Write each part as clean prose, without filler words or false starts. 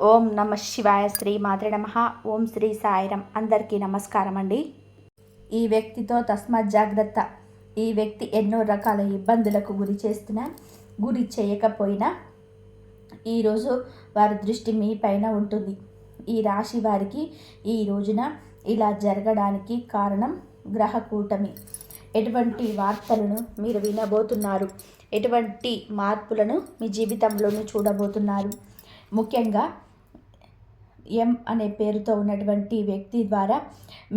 ఓం నమ శివాయ. శ్రీ మాత్రే నమః. ఓం శ్రీ సాయిరం. అందరికీ నమస్కారం అండి. ఈ వ్యక్తితో తస్మాత్ జాగ్రత్త. ఈ వ్యక్తి ఎన్నో రకాల ఇబ్బందులకు గురి చేయకపోయినా ఈరోజు వారి దృష్టి మీ పైన ఉంటుంది. ఈ రాశి వారికి ఈ రోజున ఇలా జరగడానికి కారణం గ్రహ కూటమి. ఎటువంటి వార్తలను మీరు వినబోతున్నారు, ఎటువంటి మార్పులను మీ జీవితంలోనూ చూడబోతున్నారు. ముఖ్యంగా ఎం అనే పేరుతో ఉన్నటువంటి వ్యక్తి ద్వారా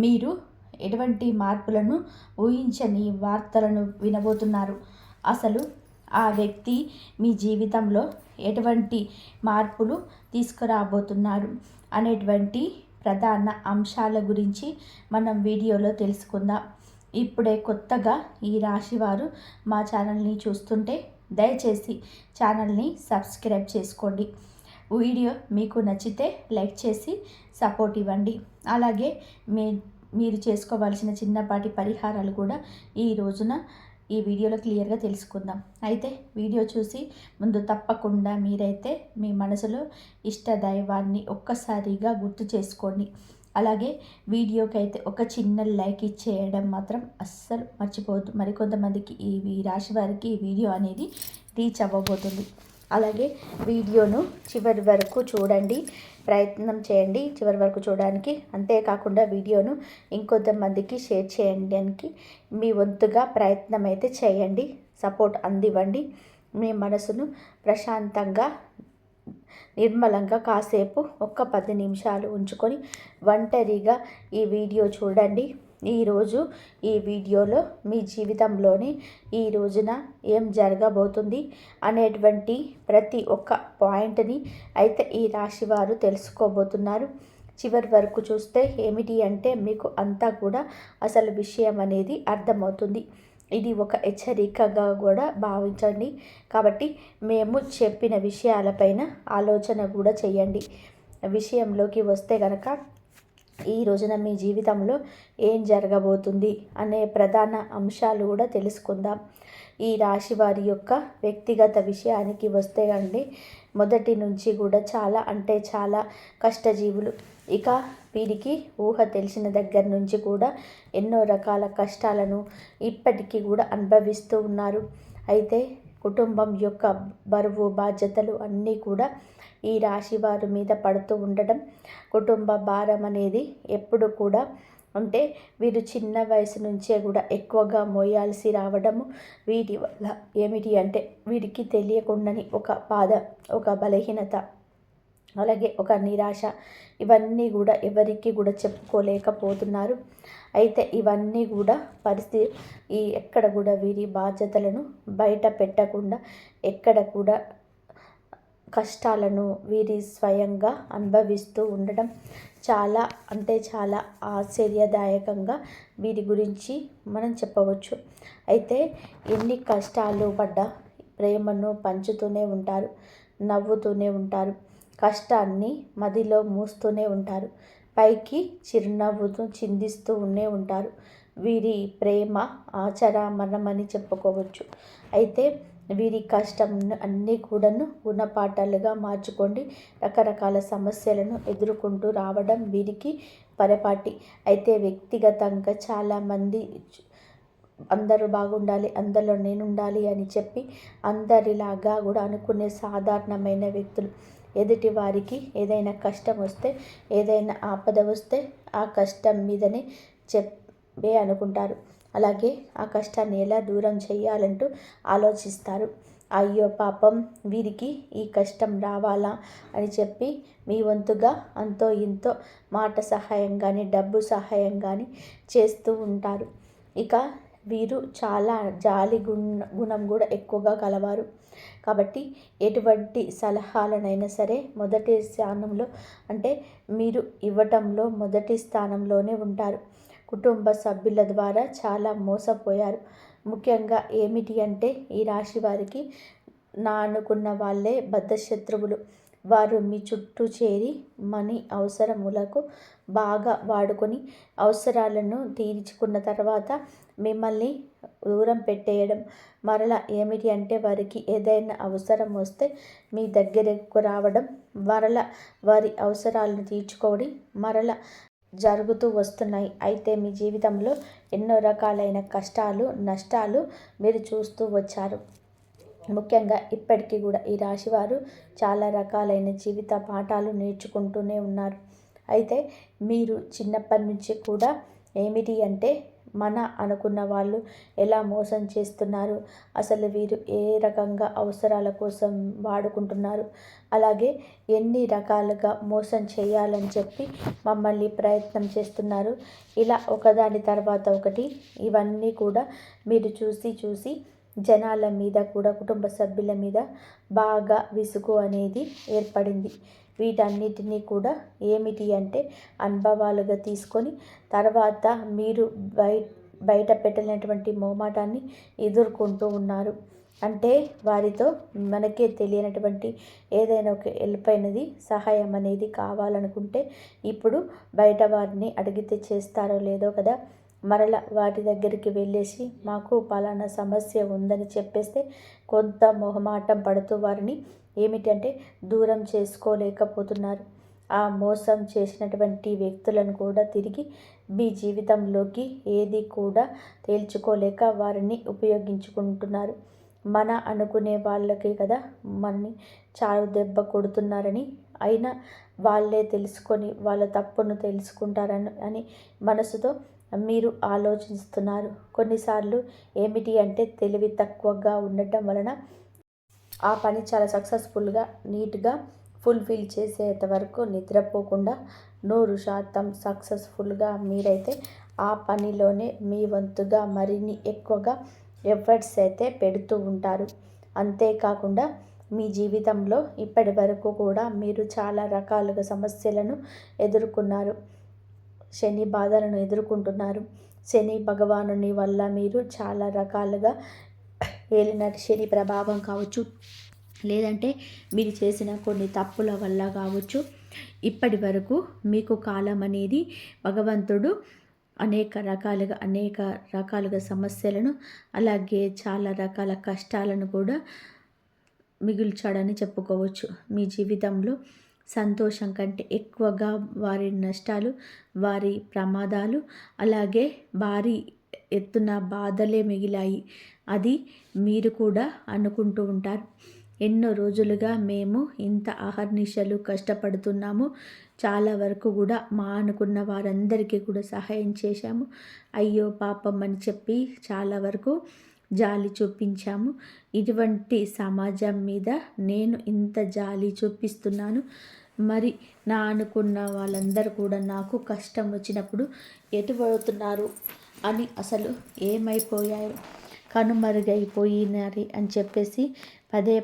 మీరు ఎటువంటి మార్పులను ఊహించని వార్తలను వినబోతున్నారు. అసలు ఆ వ్యక్తి మీ జీవితంలో ఎటువంటి మార్పులు తీసుకురాబోతున్నారు అనేటువంటి ప్రధాన అంశాల గురించి మనం వీడియోలో తెలుసుకుందాం. ఇప్పుడే కొత్తగా ఈ రాశివారు మా ఛానల్ని చూస్తుంటే దయచేసి ఛానల్ని సబ్స్క్రైబ్ చేసుకోండి. వీడియో మీకు నచ్చితే లైక్ చేసి సపోర్ట్ ఇవ్వండి. అలాగే మీరు చేసుకోవాల్సిన చిన్నపాటి పరిహారాలు కూడా ఈ రోజున ఈ వీడియోలో క్లియర్గా తెలుసుకుందాం. అయితే వీడియో చూసి ముందు తప్పకుండా మీరైతే మీ మనసులో ఇష్ట దైవాన్ని ఒక్కసారిగా గుర్తు చేసుకోండి. అలాగే వీడియోకి అయితే ఒక చిన్న లైక్ ఇచ్చేయడం మాత్రం అస్సలు మర్చిపోవద్దు. మరికొంతమందికి ఈ రాశి వారికి ఈ వీడియో అనేది రీచ్ అవ్వబోతుంది. అలాగే వీడియోను చివరి వరకు చూడండి, ప్రయత్నం చేయండి చివరి వరకు చూడడానికి. అంతేకాకుండా వీడియోను ఇంకొంతమందికి షేర్ చేయడానికి మీ వంతుగా ప్రయత్నం అయితే చేయండి. సపోర్ట్ అందివ్వండి. మీ మనసును ప్రశాంతంగా నిర్మలంగా కాసేపు 10 నిమిషాలు ఉంచుకొని ఒంటరిగా ఈ వీడియో చూడండి. ఈరోజు ఈ వీడియోలో మీ జీవితంలోని ఈ రోజున ఏం జరగబోతుంది అనేటువంటి ప్రతి ఒక్క పాయింట్ని అయితే ఈ రాశి వారు తెలుసుకోబోతున్నారు. చివరి వరకు చూస్తే ఏమిటి అంటే మీకు అంతా కూడా అసలు విషయం అనేది అర్థమవుతుంది. ఇది ఒక హెచ్చరికగా కూడా భావించండి. కాబట్టి మేము చెప్పిన విషయాలపైన ఆలోచన కూడా చేయండి. విషయంలోకి వస్తే కనుక ఈ రోజున మీ జీవితంలో ఏం జరగబోతుంది అనే ప్రధాన అంశాలు కూడా తెలుసుకుందాం. ఈ రాశి వారి యొక్క వ్యక్తిగత విషయానికి వస్తే అండి, మొదటి నుంచి కూడా చాలా కష్టజీవులు. ఇక వీరికి ఊహ తెలిసిన దగ్గర నుంచి కూడా ఎన్నో రకాల కష్టాలను ఇప్పటికీ కూడా అనుభవిస్తూ ఉన్నారు. అయితే కుటుంబం యొక్క బరువు బాధ్యతలు అన్నీ కూడా ఈ రాశి వారి మీద పడుతూ ఉండడం, కుటుంబ భారం అనేది ఎప్పుడు కూడా అంటే వీరు చిన్న వయసు నుంచే కూడా ఎక్కువగా మోయాల్సి రావడము, వీటి వల్ల ఏమిటి అంటే వీరికి తెలియకుండాని ఒక బాధ, ఒక బలహీనత, అలాగే ఒక నిరాశ, ఇవన్నీ కూడా ఎవరికి కూడా చెప్పుకోలేకపోతున్నారు. అయితే ఇవన్నీ కూడా పరిస్థితి ఎక్కడ కూడా వీరి బాధ్యతలను బయట పెట్టకుండా ఎక్కడ కూడా కష్టాలను వీరి స్వయంగా అనుభవిస్తూ ఉండడం చాలా ఆశ్చర్యదాయకంగా వీరి గురించి మనం చెప్పవచ్చు. అయితే ఎన్ని కష్టాలు పడ్డా ప్రేమను పంచుతూనే ఉంటారు, నవ్వుతూనే ఉంటారు, కష్టాన్ని మదిలో మూస్తూనే ఉంటారు, పైకి చిరునవ్వుతో చిందిస్తూ ఉంటారు. వీరి ప్రేమ ఆచరామరణమని చెప్పుకోవచ్చు. అయితే వీరి కష్టం అన్నీ కూడాను గుణపాఠాలుగా మార్చుకోండి. రకరకాల సమస్యలను ఎదుర్కొంటూ రావడం వీరికి పరిపాటి. అయితే వ్యక్తిగతంగా చాలామంది అందరూ బాగుండాలి, అందరిలో నేనుండాలి అని చెప్పి అందరిలాగా కూడా అనుకునే సాధారణమైన వ్యక్తులు. ఎదుటి వారికి ఏదైనా కష్టం వస్తే, ఏదైనా ఆపద వస్తే ఆ కష్టం మీదనే చెప్పే అనుకుంటారు. అలాగే ఆ కష్టాన్ని ఎలా దూరం చేయాలంటూ ఆలోచిస్తారు. అయ్యో పాపం వీరికి ఈ కష్టం రావాలా అని చెప్పి మీ వంతుగా అంతో ఇంతో మాట సహాయం కానీ డబ్బు సహాయం కానీ చేస్తూ ఉంటారు. ఇక వీరు చాలా జాలి గుణం కూడా ఎక్కువగా కలవారు. కాబట్టి ఎటువంటి సలహాలనైనా సరే మొదటి స్థానంలో అంటే మీరు ఇవ్వటంలో మొదటి స్థానంలోనే ఉంటారు. కుటుంబ సభ్యుల ద్వారా చాలా మోసపోయారు. ముఖ్యంగా ఏమిటి అంటే ఈ రాశి వారికి అనుకున్న వాళ్ళే బద్ధశత్రువులు. వారు మీ చుట్టూ చేరి మనీ అవసరములకు బాగా వాడుకొని అవసరాలను తీర్చుకున్న తర్వాత మిమ్మల్ని దూరం పెట్టేయడం. మరలా ఏమిటి అంటే వారికి ఏదైనా అవసరం వస్తే మీ దగ్గరకు రావడం, మరలా వారి అవసరాలను తీర్చుకోవడం మరలా జరుగుతూ వస్తున్నాయి. అయితే మీ జీవితంలో ఎన్నో రకాలైన కష్టాలు, నష్టాలు మీరు చూస్తూ వచ్చారు. ముఖ్యంగా ఇప్పటికీ కూడా ఈ రాశివారు చాలా రకాలైన జీవిత పాఠాలు నేర్చుకుంటూనే ఉన్నారు. అయితే మీరు చిన్నప్పటి నుంచి కూడా ఏమిటి అంటే మన అనుకున్న వాళ్ళు ఎలా మోసం చేస్తున్నారు, అసలు వీరు ఏ రకంగా అవసరాల కోసం వాడుకుంటున్నారు, అలాగే ఎన్ని రకాలుగా మోసం చేయాలని చెప్పి మమ్మల్ని ప్రయత్నం చేస్తున్నారు, ఇలా ఒకదాని తర్వాత ఒకటి ఇవన్నీ కూడా మీరు చూసి జనాల మీద కూడా కుటుంబ సభ్యుల మీద బాగా విసుగు అనేది ఏర్పడింది. వీటన్నిటినీ కూడా ఏమిటి అంటే అనుభవాలుగా తీసుకొని తర్వాత మీరు బయట పెట్టలేనటువంటి మొహమాటాన్ని ఎదుర్కొంటూ ఉన్నారు. అంటే వారితో మనకే తెలియనటువంటి ఏదైనా ఒక హెల్ప్ అయినది, సహాయం అనేది కావాలనుకుంటే ఇప్పుడు బయట వారిని అడిగితే చేస్తారో లేదో కదా, మరల వాటి దగ్గరికి వెళ్ళేసి మాకు పలానా సమస్య ఉందని చెప్పేస్తే కొంత మొహమాటం పడుతూ వారిని ఏమిటంటే దూరం చేసుకోలేకపోతున్నారు. ఆ మోసం చేసినటువంటి వ్యక్తులను కూడా తిరిగి మీ జీవితంలోకి ఏది కూడా తేల్చుకోలేక వారిని ఉపయోగించుకుంటున్నారు. మన అనుకునే వాళ్ళకి కదా మనని చావు దెబ్బ కొడుతున్నారని, అయినా వాళ్ళే తెలుసుకొని వాళ్ళ తప్పును తెలుసుకుంటారని మనసుతో మీరు ఆలోచిస్తున్నారు. కొన్నిసార్లు ఏమిటి అంటే తెలివి తక్కువగా ఉండటం వలన ఆ పని చాలా సక్సెస్ఫుల్గా నీట్గా ఫుల్ఫిల్ చేసేంత వరకు నిద్రపోకుండా 100% సక్సెస్ఫుల్గా మీరైతే ఆ పనిలోనే మీ వంతుగా మరిన్ని ఎక్కువగా ఎఫర్ట్స్ అయితే పెడుతూ ఉంటారు. అంతేకాకుండా మీ జీవితంలో ఇప్పటి వరకు కూడా మీరు చాలా రకాలుగా సమస్యలను ఎదుర్కొన్నారు. శని బాధలను ఎదుర్కొంటున్నారు. శని భగవానుని వల్ల మీరు చాలా రకాలుగా ఏలినాటి శని ప్రభావం కావచ్చు, లేదంటే మీరు చేసిన కొన్ని తప్పుల వల్ల కావచ్చు, ఇప్పటి వరకు మీకు కాలం అనేది భగవంతుడు అనేక రకాలుగా సమస్యలను, అలాగే చాలా రకాల కష్టాలను కూడా మిగుల్చాడని చెప్పుకోవచ్చు. మీ జీవితంలో సంతోషం కంటే ఎక్కువగా వారి నష్టాలు, వారి ప్రమాదాలు, అలాగే భారీ ఎత్తున బాధలే మిగిలాయి. అది మీరు కూడా అనుకుంటూ ఉంటారు. ఎన్నో రోజులుగా మేము ఇంత అహర్నిశలు కష్టపడుతున్నాము, చాలా వరకు కూడా మా అనుకున్న వారందరికీ కూడా సహాయం చేశాము, అయ్యో పాపం అని చెప్పి చాలా వరకు జాలి చూపించాము. ఇటువంటి సమాజం మీద నేను ఇంత జాలి చూపిస్తున్నాను, మరి నా అనుకున్న వాళ్ళందరూ కూడా నాకు కష్టం వచ్చినప్పుడు ఎటువడుతున్నారు అని, అసలు ఏమైపోయారు, కనుమరుగైపోయినారు అని చెప్పేసి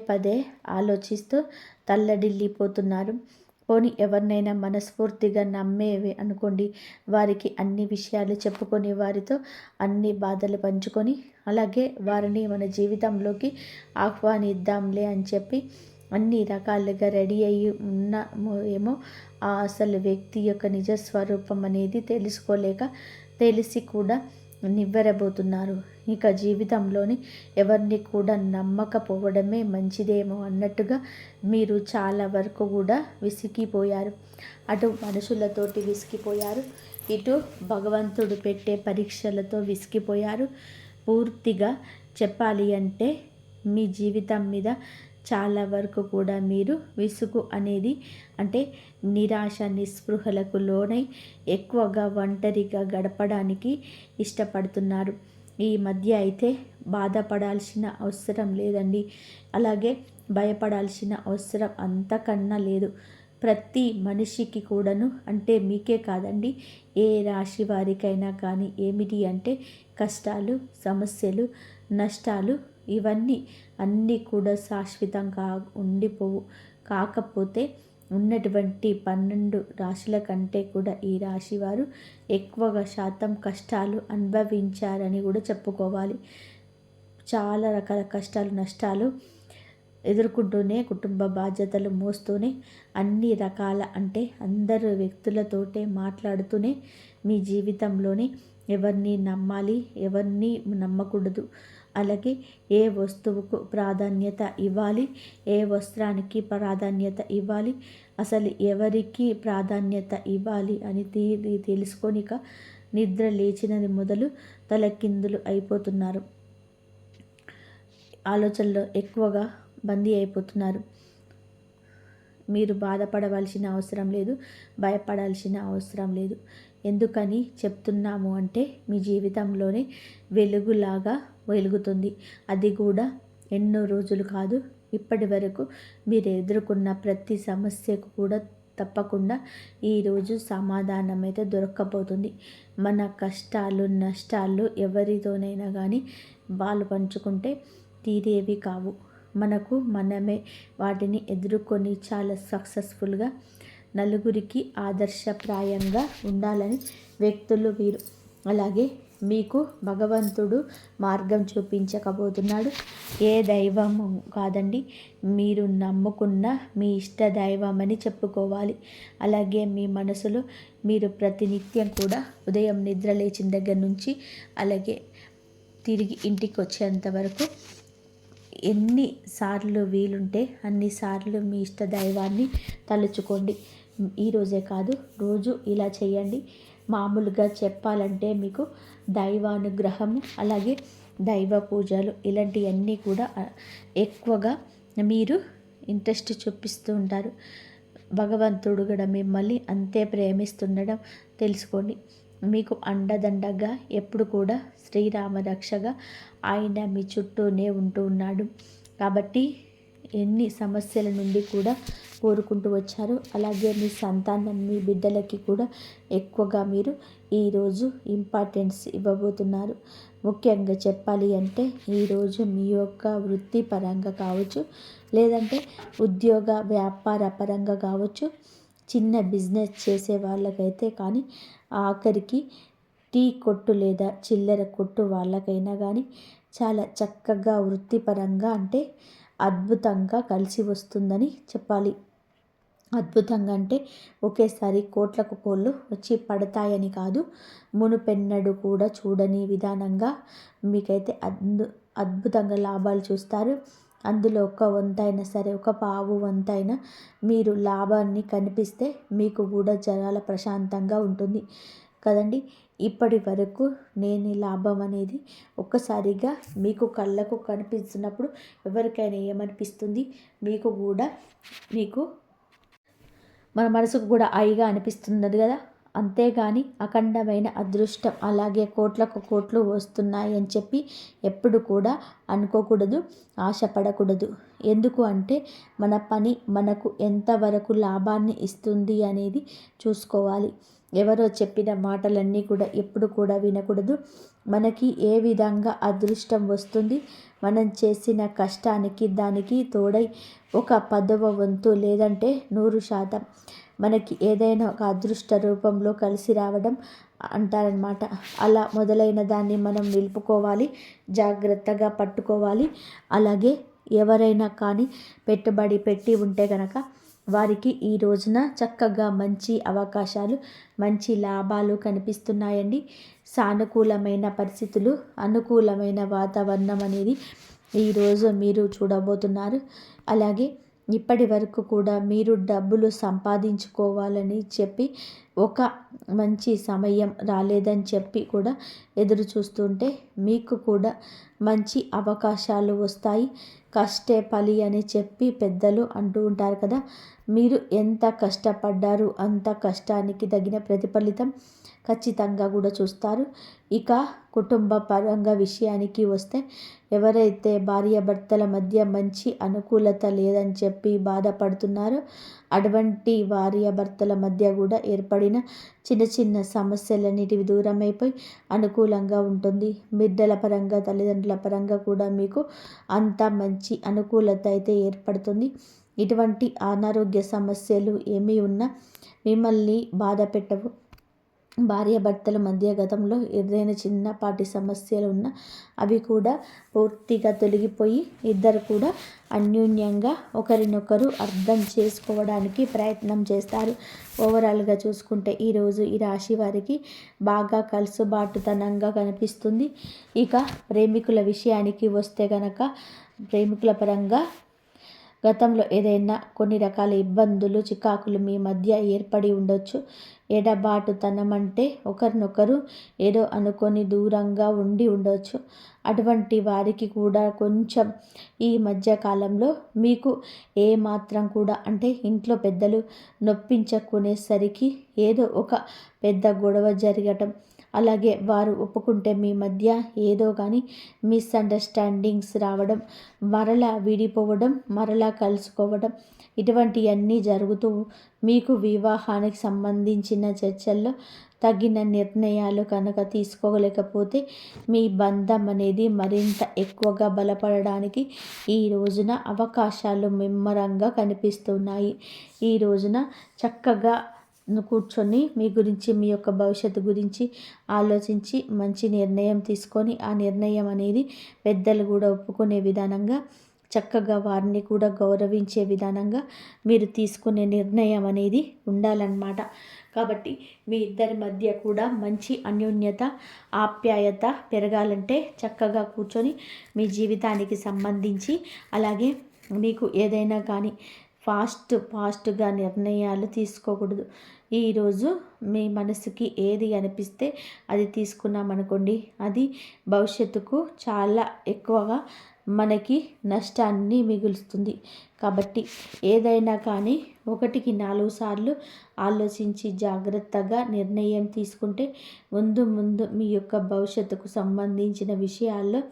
పదే ఆలోచిస్తూ తల్లడిల్లిపోతున్నారు. పోనీ ఎవరినైనా మనస్ఫూర్తిగా నమ్మేవి అనుకోండి, వారికి అన్ని విషయాలు చెప్పుకొని వారితో అన్ని బాధలు పంచుకొని అలాగే వారిని మన జీవితంలోకి ఆహ్వానిద్దాంలే అని చెప్పి అన్ని రకాలుగా రెడీ అయ్యి ఉన్నామో ఏమో, ఆ అసలు వ్యక్తి యొక్క నిజస్వరూపం అనేది తెలుసుకోలేక తెలిసి కూడా నివ్వెరబోతున్నారు. ఇక జీవితంలోని ఎవరిని కూడా నమ్మకపోవడమే మంచిదేమో అన్నట్టుగా మీరు చాలా వరకు కూడా విసిగిపోయారు. అటు మనుషులతోటి విసిగిపోయారు, ఇటు భగవంతుడు పెట్టే పరీక్షలతో విసిగిపోయారు. పూర్తిగా చెప్పాలి అంటే మీ జీవితం మీద చాలా వరకు కూడా మీరు విసుగు అనేది అంటే నిరాశ నిస్పృహలకు లోనై ఎక్కువగా ఒంటరిగా గడపడానికి ఇష్టపడుతున్నారు. ఈ మధ్య అయితే బాధపడాల్సిన అవసరం లేదండి, అలాగే భయపడాల్సిన అవసరం అంతకన్నా లేదు. ప్రతి మనిషికి కూడాను, అంటే మీకే కాదండి, ఏ రాశి వారికైనా కానీ ఏమిటి అంటే కష్టాలు, సమస్యలు, నష్టాలు ఇవన్నీ అన్నీ కూడా శాశ్వతంగా ఉండిపోవు. కాకపోతే ఉన్నటువంటి 12 రాశుల కంటే కూడా ఈ రాశి వారు ఎక్కువగా శాతం కష్టాలు అనుభవించారని కూడా చెప్పుకోవాలి. చాలా రకాల కష్టాలు, నష్టాలు ఎదుర్కొంటూనే, కుటుంబ బాధ్యతలు మోస్తూనే, అన్ని రకాల అంటే అందరు వ్యక్తులతోటే మాట్లాడుతూనే మీ జీవితంలోనే ఎవరిని నమ్మాలి, ఎవరిని నమ్మకూడదు, అలాగే ఏ వస్తువుకు ప్రాధాన్యత ఇవ్వాలి, ఏ వస్త్రానికి ప్రాధాన్యత ఇవ్వాలి, అసలు ఎవరికి ప్రాధాన్యత ఇవ్వాలి అని తెలుసుకొనిక నిద్ర లేచినది మొదలు తలకిందులు అయిపోతున్నారు. ఆలోచనలో ఎక్కువగా బందీ అయిపోతున్నారు. మీరు బాధపడవలసిన అవసరం లేదు, భయపడాల్సిన అవసరం లేదు. ఎందుకని చెప్తున్నాము అంటే మీ జీవితంలోనే వెలుగులాగా వెలుగుతుంది. అది కూడా ఎన్నో రోజులు కాదు, ఇప్పటి వరకు మీరు ఎదుర్కొన్న ప్రతి సమస్యకు కూడా తప్పకుండా ఈరోజు సమాధానం అయితే దొరక్కపోతుంది. మన కష్టాలు నష్టాలు ఎవరితోనైనా కానీ వాళ్ళు పంచుకుంటే తీరేవి కావు. మనకు మనమే వాటిని ఎదుర్కొని చాలా సక్సెస్ఫుల్గా నలుగురికి ఆదర్శప్రాయంగా ఉండాలని వ్యక్తులు వీరు. అలాగే మీకు భగవంతుడు మార్గం చూపించకపోతున్నాడు. ఏ దైవం కాదండి, మీరు నమ్ముకున్న మీ ఇష్ట దైవం అని చెప్పుకోవాలి. అలాగే మీ మనసులో మీరు ప్రతినిత్యం కూడా ఉదయం నిద్ర లేచిన దగ్గర నుంచి అలాగే తిరిగి ఇంటికి వచ్చేంత వరకు ఎన్నిసార్లు వీలుంటే అన్నిసార్లు మీ ఇష్ట దైవాన్ని తలుచుకోండి. ఈరోజే కాదు, రోజు ఇలా చేయండి. మామూలుగా చెప్పాలంటే మీకు దైవానుగ్రహము అలాగే దైవ పూజలు ఇలాంటివన్నీ కూడా ఎక్కువగా మీరు ఇంట్రెస్ట్ చూపిస్తూ ఉంటారు. భగవంతుడు కూడా మిమ్మల్ని అంతే ప్రేమిస్తుండడం తెలుసుకోండి. మీకు అండదండగా ఎప్పుడు కూడా శ్రీరామ రక్షగా ఆయన మీ చుట్టూనే ఉంటూ ఉన్నాడు. కాబట్టి ఎన్ని సమస్యల నుండి కూడా కోరుకుంటూ వచ్చారు. అలాగే మీ సంతానం మీ బిడ్డలకి కూడా ఎక్కువగా మీరు ఈరోజు ఇంపార్టెన్స్ ఇవ్వబోతున్నారు. ముఖ్యంగా చెప్పాలి అంటే ఈరోజు మీ యొక్క వృత్తిపరంగా కావచ్చు, లేదంటే ఉద్యోగ వ్యాపార పరంగా కావచ్చు, చిన్న బిజినెస్ చేసే వాళ్ళకైతే కానీ ఆఖరికి టీ కొట్టు లేదా చిల్లర కొట్టు వాళ్ళకైనా కానీ చాలా చక్కగా వృత్తిపరంగా అంటే అద్భుతంగా కలిసి వస్తుందని చెప్పాలి. అద్భుతంగా అంటే ఒకేసారి కోట్లకు కోళ్ళు వచ్చి పడతాయని కాదు, మునుపెన్నడు కూడా చూడని విధానంగా మీకైతే అద్భుతంగా లాభాలు చూస్తారు. అందులో ఒక వంతైనా సరే, ఒక పావు వంతైనా మీరు లాభాన్ని కనిపిస్తే మీకు కూడా చాలా ప్రశాంతంగా ఉంటుంది కదండి. ఇప్పటి వరకు లేని లాభం అనేది ఒక్కసారిగా మీకు కళ్ళకు కనిపిస్తున్నప్పుడు ఎవరికైనా ఏమనిపిస్తుంది, మీకు మన మనసుకు కూడా హాయిగా అనిపిస్తున్నది కదా. అంతేగాని అఖండమైన అదృష్టం అలాగే కోట్లకు కోట్లు వస్తున్నాయి అని చెప్పి ఎప్పుడు కూడా అనుకోకూడదు, ఆశపడకూడదు. ఎందుకు అంటే మన పని మనకు ఎంతవరకు లాభాన్ని ఇస్తుంది అనేది చూసుకోవాలి. ఎవరో చెప్పిన మాటలన్నీ కూడా ఎప్పుడు కూడా వినకూడదు. మనకి ఏ విధంగా అదృష్టం వస్తుంది, మనం చేసిన కష్టానికి దానికి తోడై ఒక 10వ వంతు లేదంటే 100% మనకి ఏదైనా ఒక అదృష్ట రూపంలో కలిసి రావడం అంటారనమాట. అలా మొదలైన దాన్ని మనం నిలుపుకోవాలి, జాగ్రత్తగా పట్టుకోవాలి. అలాగే ఎవరైనా కానీ పెట్టుబడి పెట్టి ఉంటే కనుక వారికి ఈ రోజున చక్కగా మంచి అవకాశాలు, మంచి లాభాలు కనిపిస్తున్నాయండి. సానుకూలమైన పరిస్థితులు, అనుకూలమైన వాతావరణం అనేది ఈరోజు మీరు చూడబోతున్నారు. అలాగే ఇప్పటి వరకు కూడా మీరు డబ్బులు సంపాదించుకోవాలని చెప్పి ఒక మంచి సమయం రాలేదని చెప్పి కూడా ఎదురు చూస్తుంటే మీకు కూడా మంచి అవకాశాలు వస్తాయి. కష్టే ఫలి అని చెప్పి పెద్దలు అంటూ ఉంటారు కదా. మీరు ఎంత కష్టపడ్డారు అంత కష్టానికి తగిన ప్రతిఫలితం ఖచ్చితంగా కూడా చూస్తారు. ఇక కుటుంబ పరంగా విషయానికి వస్తే ఎవరైతే భార్యాభర్తల మధ్య మంచి అనుకూలత లేదని చెప్పి బాధపడుతున్నారో అటువంటి భార్యాభర్తల మధ్య కూడా ఏర్పడిన చిన్న చిన్న సమస్యలన్నిటివి దూరమైపోయి అనుకూలంగా ఉంటుంది. బిడ్డల పరంగా తల్లిదండ్రుల పరంగా కూడా మీకు అంత మంచి అనుకూలత అయితే ఏర్పడుతుంది. ఇటువంటి అనారోగ్య సమస్యలు ఏమీ ఉన్నా మిమ్మల్ని బాధ పెట్టవు. భార్యాభర్తల మధ్య గతంలో ఏదైనా చిన్నపాటి సమస్యలు ఉన్నా అవి కూడా పూర్తిగా తొలగిపోయి ఇద్దరు కూడా అన్యోన్యంగా ఒకరినొకరు అర్థం చేసుకోవడానికి ప్రయత్నం చేస్తారు. ఓవరాల్గా చూసుకుంటే ఈరోజు ఈ రాశి వారికి బాగా కలుసుబాటుతనంగా కనిపిస్తుంది. ఇక ప్రేమికుల విషయానికి వస్తే గనక ప్రేమికుల పరంగా గతంలో ఏదైనా కొన్ని రకాల ఇబ్బందులు చికాకులు మీ మధ్య ఏర్పడి ఉండొచ్చు. ఎడబాటుతనం అంటే ఒకరినొకరు ఏదో అనుకొని దూరంగా ఉండి ఉండొచ్చు. అటువంటి వారికి కూడా కొంచెం ఈ మధ్య కాలంలో మీకు ఏమాత్రం కూడా అంటే ఇంట్లో పెద్దలు నొప్పించుకునేసరికి ఏదో ఒక పెద్ద గొడవ జరగటం, అలాగే వారు ఒప్పుకుంటే మీ మధ్య ఏదో కానీ మిస్అండర్స్టాండింగ్స్ రావడం, మరలా విడిపోవడం, మరలా కలుసుకోవడం, ఇటువంటివన్నీ జరుగుతూ మీకు వివాహానికి సంబంధించిన చర్చల్లో తగిన నిర్ణయాలు కనుక తీసుకోలేకపోతే మీ బంధం అనేది మరింత ఎక్కువగా బలపడడానికి ఈ రోజున అవకాశాలు ముమ్మరంగా కనిపిస్తున్నాయి. ఈ రోజున చక్కగా కూర్చొని మీ గురించి మీ యొక్క భవిష్యత్తు గురించి ఆలోచించి మంచి నిర్ణయం తీసుకొని ఆ నిర్ణయం అనేది పెద్దలు కూడా ఒప్పుకునే విధానంగా చక్కగా వారిని కూడా గౌరవించే విధానంగా మీరు తీసుకునే నిర్ణయం అనేది ఉండాలన్నమాట. కాబట్టి మీ ఇద్దరి మధ్య కూడా మంచి అన్యోన్యత ఆప్యాయత పెరగాలంటే చక్కగా కూర్చొని మీ జీవితానికి సంబంధించి అలాగే మీకు ఏదైనా కానీ ఫాస్ట్గా నిర్ణయాలు తీసుకోకూడదు. ఈరోజు మీ మనసుకి ఏది అనిపిస్తే అది తీసుకున్నామనుకోండి, అది భవిష్యత్తుకు చాలా ఎక్కువగా మనకి నష్టాన్ని మిగులుస్తుంది. కాబట్టి ఏదైనా కానీ 1కి 4 సార్లు ఆలోచించి జాగ్రత్తగా నిర్ణయం తీసుకుంటే ముందు మీ యొక్క భవిష్యత్తుకు సంబంధించిన విషయాల్లో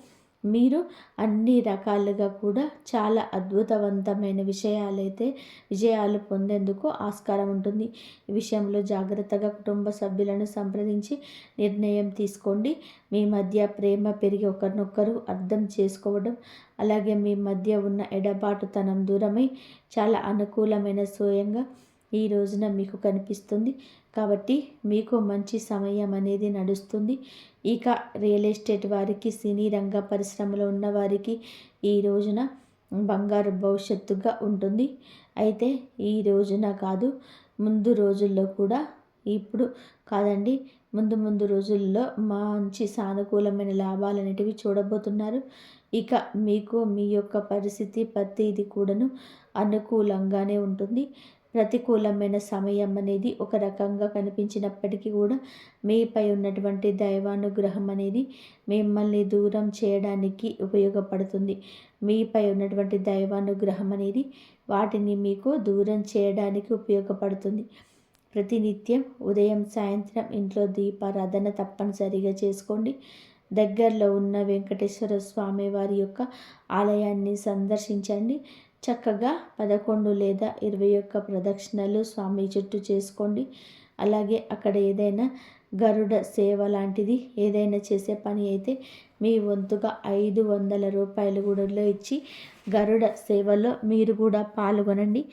మీరు అన్ని రకాలుగా కూడా చాలా అద్భుతవంతమైన విజయాలు పొందేందుకు ఆస్కారం ఉంటుంది. ఈ విషయంలో జాగ్రత్తగా కుటుంబ సభ్యులను సంప్రదించి నిర్ణయం తీసుకోండి. మీ మధ్య ప్రేమ పెరిగి ఒకరినొకరు అర్థం చేసుకోవడం, అలాగే మీ మధ్య ఉన్న ఎడబాటుతనం దూరమై చాలా అనుకూలమైన స్వయంగా ఈ రోజున మీకు కనిపిస్తుంది. కాబట్టి మీకు మంచి సమయం అనేది నడుస్తుంది. ఇక రియల్ ఎస్టేట్ వారికి, సినీ రంగ పరిశ్రమలో ఉన్నవారికి ఈ రోజున బంగారు భవిష్యత్తుగా ఉంటుంది. అయితే ఈ రోజున కాదు, ముందు రోజుల్లో కూడా, ఇప్పుడు కాదండి, ముందు రోజుల్లో మంచి సానుకూలమైన లాభాలు అనేటివి చూడబోతున్నారు. ఇక మీకు మీ యొక్క పరిస్థితి ప్రతిది కూడాను అనుకూలంగానే ఉంటుంది. ప్రతికూలమైన సమయం అనేది ఒక రకంగా కనిపించినప్పటికీ కూడా మీపై ఉన్నటువంటి దైవానుగ్రహం అనేది మిమ్మల్ని దూరం చేయడానికి ఉపయోగపడుతుంది. మీపై ఉన్నటువంటి దైవానుగ్రహం అనేది వాటిని మీకు దూరం చేయడానికి ఉపయోగపడుతుంది. ప్రతినిత్యం ఉదయం సాయంత్రం ఇంట్లో దీపారాధన తప్పనిసరిగా చేసుకోండి. దగ్గరలో ఉన్న వెంకటేశ్వర స్వామి వారి యొక్క ఆలయాన్ని సందర్శించండి. చక్కగా 11 లేదా 21 ప్రదక్షిణలు స్వామి చుట్టూ చేసుకోండి. అలాగే అక్కడ ఏదైనా గరుడ సేవ లాంటిది ఏదైనా చేసే పని అయితే మీ వంతుగా 500 రూపాయలు కూడా ఇచ్చి గరుడ సేవలో మీరు కూడా పాల్గొనండి.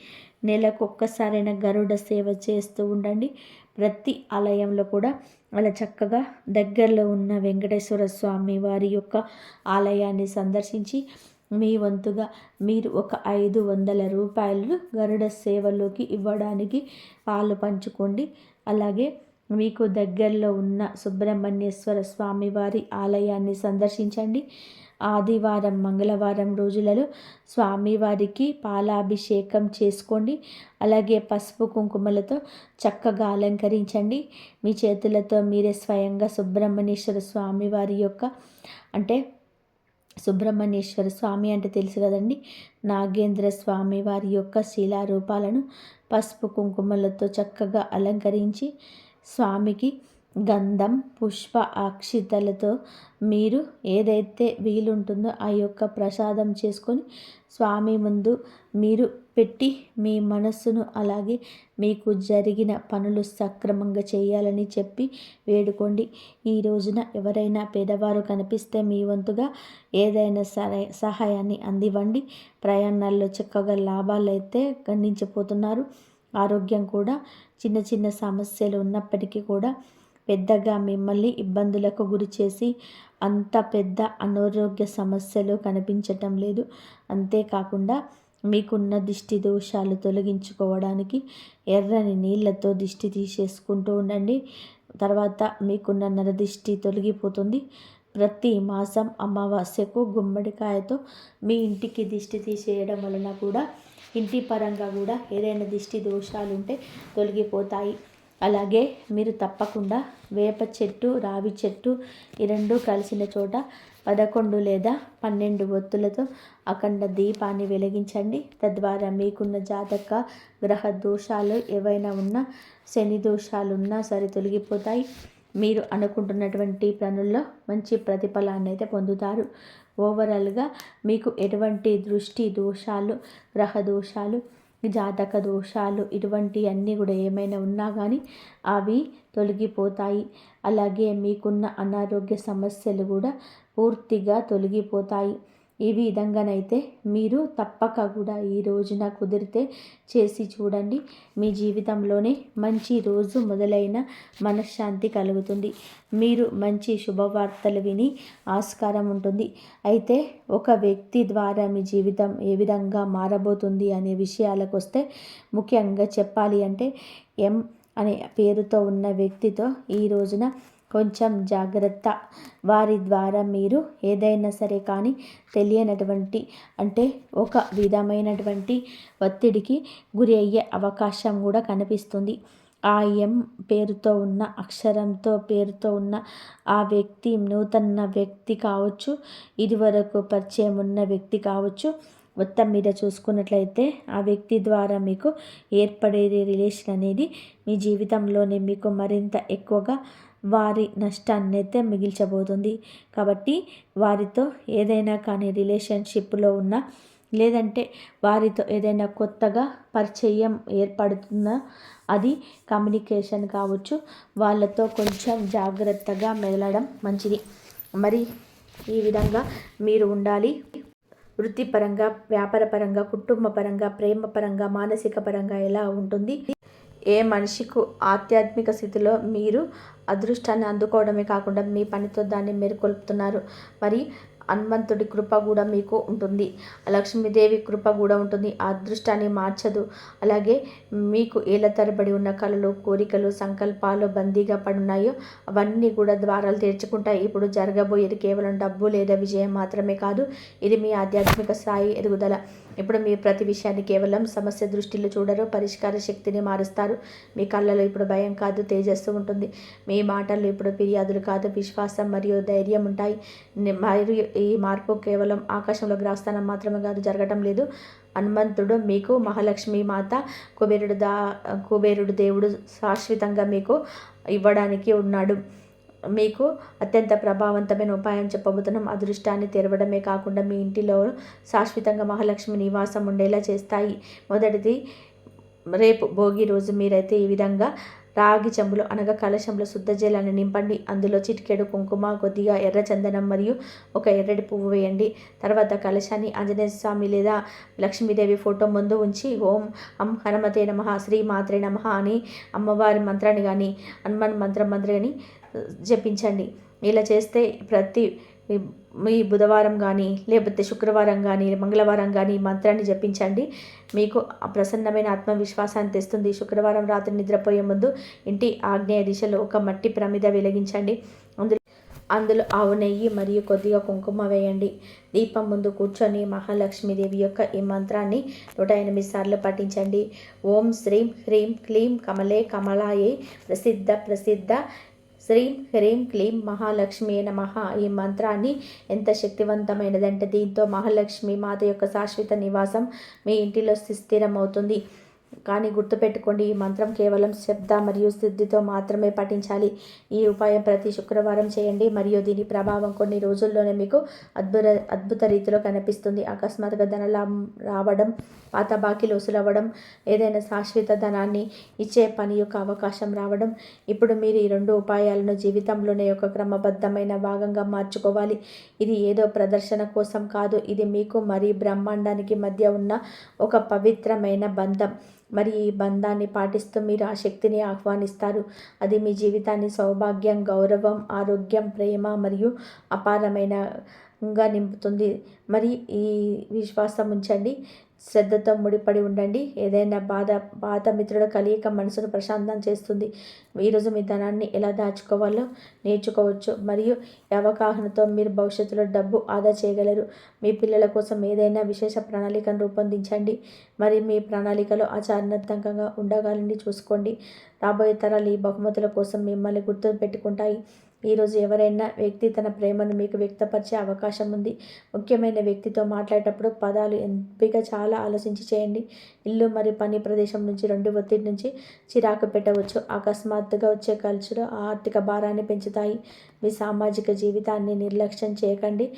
నెలకొక్కసారైనా గరుడ సేవ చేస్తూ ఉండండి. ప్రతి ఆలయంలో కూడా అలా చక్కగా దగ్గరలో ఉన్న వెంకటేశ్వర స్వామి వారి యొక్క ఆలయాన్ని సందర్శించి మీ వంతుగా మీరు ఒక 500 రూపాయలు గరుడ సేవలోకి ఇవ్వడానికి పాలు పంచుకోండి. అలాగే మీకు దగ్గరలో ఉన్న సుబ్రహ్మణ్యేశ్వర స్వామి వారి ఆలయాన్ని సందర్శించండి. ఆదివారం మంగళవారం రోజులలో స్వామివారికి పాలాభిషేకం చేసుకోండి. అలాగే పసుపు కుంకుమలతో చక్కగా అలంకరించండి. మీ చేతులతో మీరే స్వయంగా సుబ్రహ్మణ్యేశ్వర స్వామి వారి యొక్క అంటే సుబ్రహ్మణ్యేశ్వర స్వామి అంటే తెలుసు కదండి, నాగేంద్ర స్వామి వారి యొక్క శిలారూపాలను పసుపు కుంకుమలతో చక్కగా అలంకరించి స్వామికి గంధం పుష్ప అక్షితలతో మీరు ఏదైతే వీలుంటుందో ఆ యొక్క ప్రసాదం చేసుకొని స్వామి ముందు మీరు పెట్టి మీ మనస్సును అలాగే మీకు జరిగిన పనులు సక్రమంగా చేయాలని చెప్పి వేడుకోండి. ఈ రోజున ఎవరైనా పేదవారు కనిపిస్తే మీ వంతుగా ఏదైనా సహాయాన్ని అందివ్వండి. ప్రయాణాల్లో చక్కగా లాభాలు అయితే గణించిపోతున్నారు. ఆరోగ్యం కూడా చిన్న సమస్యలు ఉన్నప్పటికీ కూడా పెద్దగా మిమ్మల్ని ఇబ్బందులకు గురి చేసి అంత పెద్ద అనారోగ్య సమస్యలు కనిపించటం లేదు. అంతేకాకుండా మీకున్న దిష్టి దోషాలు తొలగించుకోవడానికి ఎర్రని నీళ్ళతో దిష్టి తీసేసుకుంటూ ఉండండి. తర్వాత మీకున్న నరదిష్టి తొలగిపోతుంది. ప్రతి మాసం అమావాస్యకు గుమ్మడికాయతో మీ ఇంటికి దిష్టి తీసేయడం వలన కూడా ఇంటి పరంగా కూడా ఏదైనా దిష్టి దోషాలు ఉంటే తొలగిపోతాయి. అలాగే మీరు తప్పకుండా వేప చెట్టు, రావి చెట్టు ఈ రెండు కలిసిన చోట 11 లేదా 12 ఒత్తులతో అఖండ దీపాన్ని వెలిగించండి. తద్వారా మీకున్న జాతక గ్రహ దోషాలు ఏవైనా ఉన్నా, శని దోషాలు ఉన్నా సరే తొలగిపోతాయి. మీరు అనుకుంటున్నటువంటి పనుల్లో మంచి ప్రతిఫలాన్ని అయితే పొందుతారు. ఓవరాల్గా మీకు ఎటువంటి దృష్టి దోషాలు, గ్రహ దోషాలు, జాతక దోషాలు ఇటువంటి అన్నీ కూడా ఏమైనా ఉన్నా కానీ అవి తొలగిపోతాయి. అలాగే మీకున్న అనారోగ్య సమస్యలు కూడా పూర్తిగా తొలగిపోతాయి. ఈ విధంగానైతే మీరు తప్పక కూడా ఈ రోజున కుదిరితే చేసి చూడండి. మీ జీవితంలోనే మంచి రోజు మొదలైన మనశ్శాంతి కలుగుతుంది. మీరు మంచి శుభవార్తలు విని ఆస్కారం ఉంటుంది. అయితే ఒక వ్యక్తి ద్వారా మీ జీవితం ఏ విధంగా మారబోతుంది అనే విషయాలకు వస్తే, ముఖ్యంగా చెప్పాలి అంటే ఎం అనే పేరుతో ఉన్న వ్యక్తితో ఈ రోజున కొంచెం జాగ్రత్త. వారి ద్వారా మీరు ఏదైనా సరే కానీ తెలియనటువంటి అంటే ఒక విధమైనటువంటి ఒత్తిడికి గురి అయ్యే అవకాశం కూడా కనిపిస్తుంది. ఆ ఎం పేరుతో ఉన్న అక్షరంతో పేరుతో ఉన్న ఆ వ్యక్తి నూతన వ్యక్తి కావచ్చు, ఇదివరకు పరిచయం ఉన్న వ్యక్తి కావచ్చు. మొత్తం మీద చూసుకున్నట్లయితే ఆ వ్యక్తి ద్వారా మీకు ఏర్పడేది రిలేషన్ అనేది మీ జీవితంలోనే మీకు మరింత ఎక్కువగా వారి నష్టాన్ని అయితే మిగిల్చబోతుంది. కాబట్టి వారితో ఏదైనా కానీ రిలేషన్షిప్లో ఉన్న, లేదంటే వారితో ఏదైనా కొత్తగా పరిచయం ఏర్పడుతున్నా అది కమ్యూనికేషన్ కావచ్చు, వాళ్ళతో కొంచెం జాగ్రత్తగా మెదలడం మంచిది. మరి ఈ విధంగా మీరు ఉండాలి. వృత్తిపరంగా, వ్యాపారపరంగా, కుటుంబపరంగా, ప్రేమపరంగా, మానసిక పరంగా ఎలా ఉంటుంది? ఏ మనిషికి ఆధ్యాత్మిక స్థితిలో మీరు అదృష్టాన్ని అందుకోవడమే కాకుండా మీ పనితో దాన్ని మేల్కొల్పుతున్నారు. మరి హనుమంతుడి కృప కూడా మీకు ఉంటుంది. లక్ష్మీదేవి కృప కూడా ఉంటుంది. ఆ అదృష్టాన్ని మార్చదు. అలాగే మీకు ఏళ్ల తరబడి ఉన్న కలలు, కోరికలు, సంకల్పాలు బందీగా పడున్నాయో అవన్నీ కూడా ద్వారాలు తెరుచుకుంటాయి. ఇప్పుడు జరగబోయేది కేవలం డబ్బు లేదా విజయం మాత్రమే కాదు, ఇది మీ ఆధ్యాత్మిక స్థాయి ఎదుగుదల. ఇప్పుడు మీ ప్రతి విషయాన్ని కేవలం సమస్య దృష్టిలో చూడరు, పరిష్కార శక్తిని మారుస్తారు. మీ కళ్ళలో ఇప్పుడు భయం కాదు, తేజస్సు ఉంటుంది. మీ మాటల్లో ఇప్పుడు ఫిర్యాదులు కాదు, విశ్వాసం మరియు ధైర్యం ఉంటాయి. మరియు ఈ మార్పు కేవలం ఆకాశంలో గ్రహస్థానం మాత్రమే కాదు, జరగటం లేదు. హనుమంతుడు మీకు మహాలక్ష్మి మాత, కుబేరుడు దేవుడు శాశ్వతంగా మీకు ఇవ్వడానికి ఉన్నాడు. మీకు అత్యంత ప్రభావవంతమైన ఉపాయం చెప్పబోతున్నాం. అదృష్టాన్ని తెరవడమే కాకుండా మీ ఇంటిలో శాశ్వతంగా మహాలక్ష్మి నివాసం ఉండేలా చేస్తాయి. మొదటిది, రేపు భోగి రోజు మీరైతే ఈ విధంగా రాగి చెంబులో అనగా కలశంలో శుద్ధ జలాన్ని నింపండి. అందులో చిటికెడు కుంకుమ, కొద్దిగా ఎర్ర చందనం మరియు ఒక ఎర్రటి పువ్వు వేయండి. తర్వాత కలశాన్ని ఆంజనేయ స్వామి లేదా లక్ష్మీదేవి ఫోటో ముందు ఉంచి ఓం అం హనుమతే నమః, శ్రీ మాత్రే నమః అని అమ్మవారి మంత్రాన్ని కానీ హనుమాన్ మంత్రం కానీ జపించండి. ఇలా చేస్తే ప్రతి మీ బుధవారం కానీ లేకపోతే శుక్రవారం కానీ మంగళవారం కానీ ఈ మంత్రాన్ని జపించండి. మీకు ప్రసన్నమైన ఆత్మవిశ్వాసాన్ని తెస్తుంది. శుక్రవారం రాత్రి నిద్రపోయే ముందు ఇంటి ఆగ్నేయ దిశలో ఒక మట్టి ప్రమిద వెలిగించండి. అందులో ఆవు నెయ్యి మరియు కొద్దిగా కుంకుమ వేయండి. దీపం ముందు కూర్చొని మహాలక్ష్మీదేవి యొక్క ఈ మంత్రాన్ని 108 సార్లు పఠించండి. ఓం శ్రీం హ్రీం క్లీం కమలే కమలాయే ప్రసిద్ధ శ్రీం హ్రీం క్లీం మహాలక్ష్మి నమః. ఈ మంత్రాన్ని ఎంత శక్తివంతమైనదంటే దీంతో మహాలక్ష్మి మాత యొక్క శాశ్వత నివాసం మీ ఇంటిలో స్థిరమవుతుంది. కానీ గుర్తుపెట్టుకోండి, ఈ మంత్రం కేవలం శబ్ద మరియు సిద్ధితో మాత్రమే పఠించాలి. ఈ ఉపాయం ప్రతి శుక్రవారం చేయండి మరియు దీని ప్రభావం కొన్ని రోజుల్లోనే మీకు అద్భుత రీతిలో కనిపిస్తుంది. అకస్మాత్తుగా ధనలాభం రావడం, పాత బాకీలు వసూలవ్వడం, ఏదైనా శాశ్వత ధనాన్ని ఇచ్చే పని యొక్క అవకాశం రావడం. ఇప్పుడు మీరు ఈ 2 ఉపాయాలను జీవితంలోనే ఒక క్రమబద్ధమైన భాగంగా మార్చుకోవాలి. ఇది ఏదో ప్రదర్శన కోసం కాదు, ఇది మీకు మరియు బ్రహ్మాండానికి మధ్య ఉన్న ఒక పవిత్రమైన బంధం. మరి ఈ బంధాన్ని పాటిస్తూ మీరు ఆ శక్తిని ఆహ్వానిస్తారు. అది మీ జీవితాన్ని సౌభాగ్యం, గౌరవం, ఆరోగ్యం, ప్రేమ మరియు అపారమైనగా నింపుతుంది. మరి ఈ విశ్వాసం ఉంచండి, శ్రద్ధతో ముడిపడి ఉండండి. ఏదైనా పాత మిత్రుల కలయిక మనసును ప్రశాంతం చేస్తుంది. ఈరోజు మీ ధనాన్ని ఎలా దాచుకోవాలో నేర్చుకోవచ్చు మరియు ఈ అవగాహనతో మీరు భవిష్యత్తులో డబ్బు ఆదా చేయగలరు. మీ పిల్లల కోసం ఏదైనా విశేష ప్రణాళికను రూపొందించండి. మరి మీ ప్రణాళికలో ఆచరణాత్మకంగా ఉండగాలని చూసుకోండి. రాబోయే తరాలు ఈ బహుమతుల కోసం మిమ్మల్ని గుర్తు పెట్టుకుంటాయి. ఈరోజు ఎవరైనా వ్యక్తి తన ప్రేమను మీకు వ్యక్తపరిచే అవకాశం ఉంది. ముఖ్యమైన వ్యక్తితో మాట్లాడేటప్పుడు పదాలు ఎంపిక చాలా ఆలోచించి చేయండి. ఇల్లు మరియు పని ప్రదేశం నుంచి ఒత్తిడి నుంచి చిరాకు పెట్టవచ్చు. అకస్మాత్తుగా వచ్చే ఖర్చులు ఆర్థిక భారాన్ని పెంచుతాయి. మీ సామాజిక జీవితాన్ని నిర్లక్ష్యం చేయకండి.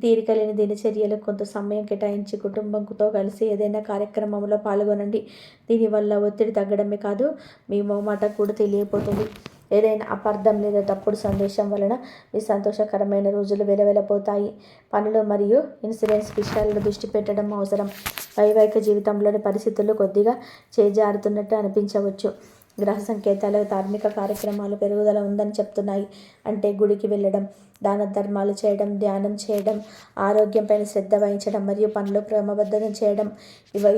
తీరిక లేని దినచర్యలకు కొంత సమయం కేటాయించి కుటుంబంతో కలిసి ఏదైనా కార్యక్రమంలో పాల్గొనండి. దీనివల్ల ఒత్తిడి తగ్గడమే కాదు, మీ మొహమాటం కూడా తెలియపోతుంది. ఏదైనా అపార్థం లేదా తప్పుడు సందేశం వలన మీ సంతోషకరమైన రోజులు వెలవెలపోతాయి. పనులు మరియు ఇన్సూరెన్స్ విషయాల్లో దృష్టి పెట్టడం అవసరం. వైవాహిక జీవితంలోని పరిస్థితులు కొద్దిగా చేజారుతున్నట్టు అనిపించవచ్చు. గ్రహ సంకేతాలు ధార్మిక కార్యక్రమాలు పెరుగుదల ఉందని చెప్తున్నాయి. అంటే గుడికి వెళ్ళడం, దాన ధర్మాలు చేయడం, ధ్యానం చేయడం, ఆరోగ్యంపైన శ్రద్ధ వహించడం మరియు పనులు క్రమబద్ధం చేయడం.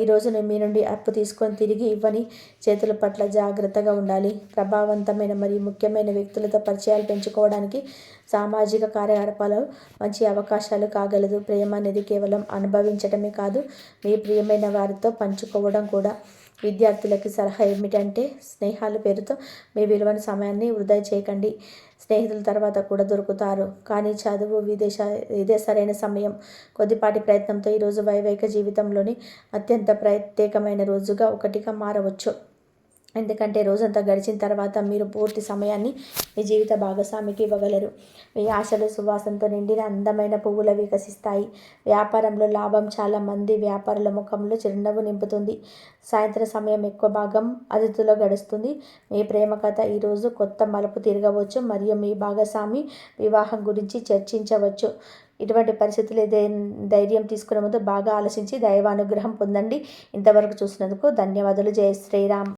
ఈరోజు మీ నుండి అప్పు తీసుకొని తిరిగి ఇవ్వని చేతుల పట్ల జాగ్రత్తగా ఉండాలి. ప్రభావవంతమైన మరియు ముఖ్యమైన వ్యక్తులతో పరిచయాలు పెంచుకోవడానికి సామాజిక కార్యకలాపాలు మంచి అవకాశాలు కాగలదు. ప్రేమ అనేది కేవలం అనుభవించడమే కాదు, మీ ప్రియమైన వారితో పంచుకోవడం కూడా. విద్యార్థులకి సలహా ఏమిటంటే, స్నేహాల పేరుతో మీ విలువైన సమయాన్ని వృధా చేయకండి. స్నేహితుల తర్వాత కూడా దొరుకుతారు, కానీ చదువు ఇదే సరైన సమయం. కొద్దిపాటి ప్రయత్నంతో ఈరోజు వైవాహిక జీవితంలోని అత్యంత ప్రత్యేకమైన రోజుగా ఒకటిగా మారవచ్చు. ఎందుకంటే రోజంతా గడిచిన తర్వాత మీరు పూర్తి సమయాన్ని మీ జీవిత భాగస్వామికి ఇవ్వగలరు. మీ ఆశలు సువాసనతో నిండిన అందమైన పువ్వులు వికసిస్తాయి. వ్యాపారంలో లాభం చాలా మంది వ్యాపారుల ముఖంలో చిరునవ్వు నింపుతుంది. సాయంత్రం సమయం ఎక్కువ భాగం అతిథుల్లో గడుస్తుంది. మీ ప్రేమ కథ ఈరోజు కొత్త మలుపు తిరగవచ్చు మరియు మీ భాగస్వామి వివాహం గురించి చర్చించవచ్చు. ఇటువంటి పరిస్థితులు ధైర్యం తీసుకునే ముందు బాగా ఆలోచించి దైవానుగ్రహం పొందండి. ఇంతవరకు చూసినందుకు ధన్యవాదాలు. జై శ్రీరామ్.